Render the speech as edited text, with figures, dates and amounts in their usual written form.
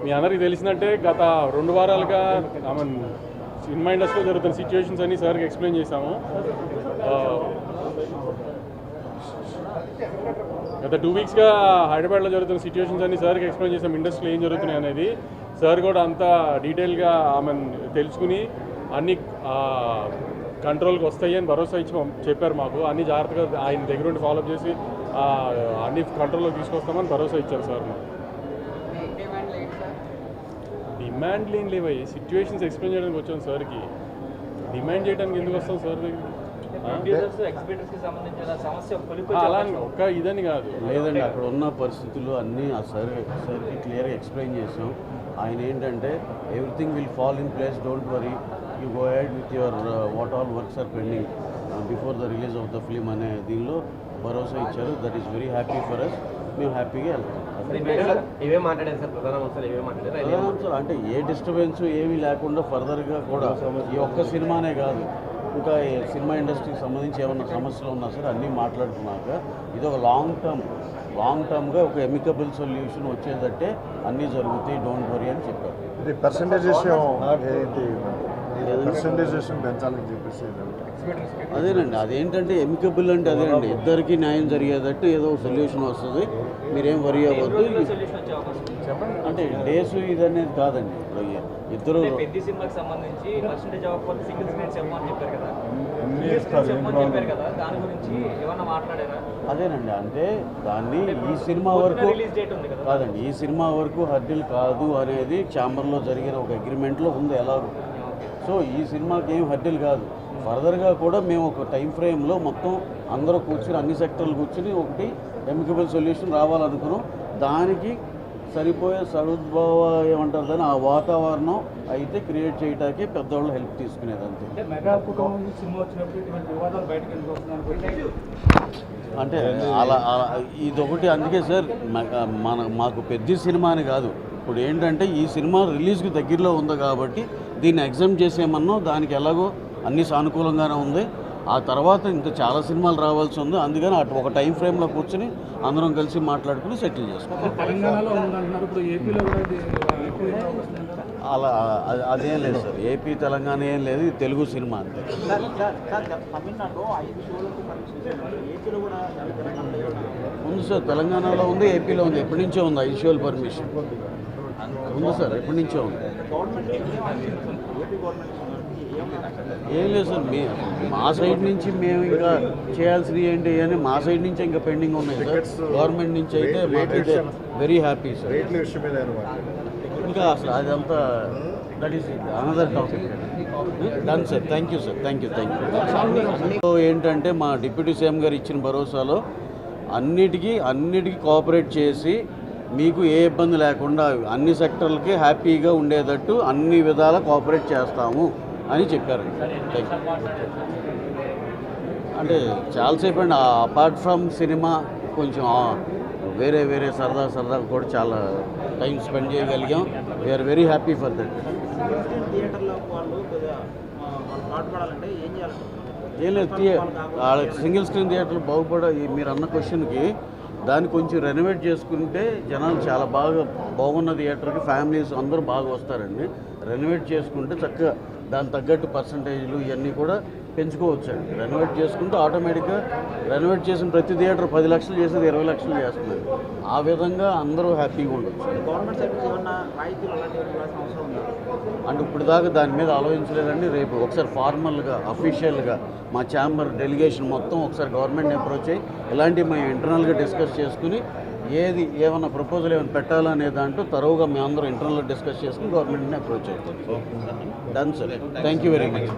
మీ అందరికీ తెలిసినట్టే గత 2 వారాలుగా సినిమా ఇండస్ట్రీలో జరుగుతున్న సిచ్యువేషన్స్ అన్నీ సార్కి ఎక్స్ప్లెయిన్ చేశాము. గత 2 వీక్స్గా హైదరాబాద్లో జరుగుతున్న సిచ్యువేషన్స్ అన్నీ సార్కి ఎక్స్ప్లెయిన్ చేసాం, ఇండస్ట్రీలో ఏం జరుగుతున్నాయి అనేది. సార్ కూడా అంతా డీటెయిల్గా తెలుసుకుని అన్ని కంట్రోల్కి వస్తాయి అని భరోసా ఇచ్చి చెప్పారు మాకు. అన్ని జాగ్రత్తగా ఆయన దగ్గర ఉండి ఫాలోఅప్ చేసి అన్ని కంట్రోల్లోకి తీసుకొస్తామని భరోసా ఇచ్చారు సార్ మాకు. డిమాండ్లు ఏం లేవయ్యి, సిచ్యువేషన్స్ ఎక్స్ప్లెయిన్ చేయడానికి వచ్చాను సార్కి. డిమాండ్ చేయడానికి ఎందుకు వస్తాం సార్ దగ్గర? అలా ఒక్క ఇదని కాదు లేదండి, అక్కడ ఉన్న పరిస్థితులు అన్నీ ఆ సార్కి క్లియర్గా ఎక్స్ప్లెయిన్ చేసాం. ఆయన ఏంటంటే everything will fall in place, don't worry, you go head with your what all works are pending before the release of the film అనే దీనిలో భరోసా ఇచ్చారు. That is very happy for us. మేము హ్యాపీగా వెళ్తాం. ప్రధానాంశాలు అంటే ఏ డిస్టర్బెన్స్ ఏమీ లేకుండా ఫర్దర్గా కూడా ఈ ఒక్క సినిమానే కాదు, ఇంకా సినిమా ఇండస్ట్రీకి సంబంధించి ఏమైనా సమస్యలు ఉన్నా సరే అన్నీ మాట్లాడుకున్నాక ఇది ఒక లాంగ్ టర్మ్గా ఒక ఎమికబుల్ సొల్యూషన్ వచ్చేటట్టే అన్నీ జరుగుతాయి, డోంట్ వరీ అని చెప్పారు. ఇది పర్సంటేజేషన్ పెంచాలని చెప్పేసి అదేనండి, అదేంటంటే ఎమికబుల్ అంటే అదేనండి, ఇద్దరికి న్యాయం జరిగేటట్టు ఏదో సొల్యూషన్ వస్తుంది, మీరేం వరీ అవ్వద్దు. అంటే డేస్ ఇది అనేది కాదండి, ఇప్పుడు ఇద్దరు అదేనండి, అంటే దాన్ని ఈ సినిమా వరకు కాదండి, ఈ సినిమా వరకు హర్డిల్ కాదు అనేది ఛాంబర్లో జరిగిన ఒక అగ్రిమెంట్లో ఉంది ఎలాగో. సో ఈ సినిమాకి ఏం హర్డిల్ కాదు. ఫర్దర్గా కూడా మేము ఒక టైం ఫ్రేమ్లో మొత్తం అందరూ కూర్చుని అన్ని సెక్టర్లు కూర్చుని ఒకటి ఎమికబుల్ సొల్యూషన్ రావాలనుకున్నాం. దానికి సరిపోయే సదుద్భావ ఏమంటారు దాన్ని ఆ వాతావరణం అయితే క్రియేట్ చేయడానికి పెద్దవాళ్ళు హెల్ప్ తీసుకునేది అంతే. అంటే అలా ఇదొకటి. అందుకే సార్ మాకు పెద్ద సినిమా అని కాదు, ఇప్పుడు ఏంటంటే ఈ సినిమా రిలీజ్కి దగ్గరలో ఉంది కాబట్టి దీన్ని ఎగ్జామ్ చేసేయమన్నాం. దానికి ఎలాగో అన్నీ సానుకూలంగానే ఉంది. ఆ తర్వాత ఇంకా చాలా సినిమాలు రావాల్సి ఉంది, అందుకని అటు ఒక టైం ఫ్రేమ్లో కూర్చొని అందరం కలిసి మాట్లాడుకుని సెటిల్ చేసుకుంటాం. అలా అదేం లేదు సార్, ఏపీ తెలంగాణ ఏం లేదు, ఇది తెలుగు సినిమా అంతే. ఉంది సార్, తెలంగాణలో ఉంది, ఏపీలో ఉంది, ఎప్పటి నుంచో ఉంది 5 షోల పర్మిషన్ ఉంది సార్, ఎప్పటి నుంచో ఉంది. ఏం లేదు సార్, మా సైడ్ నుంచి మేము ఇంకా చేయాల్సినవి ఏంటి అని మా సైడ్ నుంచి ఇంకా పెండింగ్ ఉన్నాయి సార్. గవర్నమెంట్ నుంచి అయితే మాకైతే వెరీ హ్యాపీ సార్. ఇంకా అసలు అదంతా that is another topic. Done sir, thank you sir, thank you. ఏంటంటే మా డిప్యూటీ సీఎం గారు ఇచ్చిన భరోసాలో అన్నిటికీ కోఆపరేట్ చేసి మీకు ఏ ఇబ్బంది లేకుండా అన్ని సెక్టర్లకి హ్యాపీగా ఉండేటట్టు అన్ని విధాల కోఆపరేట్ చేస్తాము అని చెప్పారు. అంటే చాలాసేపు అండి, అపార్ట్ ఫ్రమ్ సినిమా కొంచెం వేరే సరదా కూడా చాలా టైం స్పెండ్ చేయగలిగాం. We're very happy for that. ఏం లేదు, సింగిల్ స్క్రీన్ థియేటర్లు మీరు అన్న క్వశ్చన్కి దాన్ని కొంచెం రెనోవేట్ చేసుకుంటే జనాలు చాలా బాగున్న థియేటర్కి ఫ్యామిలీస్ అందరూ బాగా వస్తారండి. రెనోవేట్ చేసుకుంటే చక్కగా దానికి తగ్గట్టు పర్సంటేజ్లు ఇవన్నీ కూడా పెంచుకోవచ్చండి. రెనోవేట్ చేసుకుంటే ఆటోమేటిక్గా రెనోవేట్ చేసిన ప్రతి థియేటర్ 10 లక్షలు చేసేది 20 లక్షలు చేస్తున్నారు. ఆ విధంగా అందరూ హ్యాపీగా ఉండొచ్చు. అంటే ఇప్పుడు దాకా దాని మీద ఆలోచించలేదండి. రేపు ఒకసారి ఫార్మల్గా అఫీషియల్గా మా ఛాంబర్ డెలిగేషన్ మొత్తం ఒకసారి గవర్నమెంట్ని అప్రోచ్ అయ్యి ఇలాంటివి మేము ఇంటర్నల్గా డిస్కస్ చేసుకుని ఏమన్నా ప్రపోజల్ ఏమైనా పెట్టాలనే దాంట్లో తరువుగా మేము అందరూ ఇంటర్నల్గా డిస్కస్ చేసుకుని గవర్నమెంట్ని అప్రోచ్ అవుతాం. Done sir, thank you very much.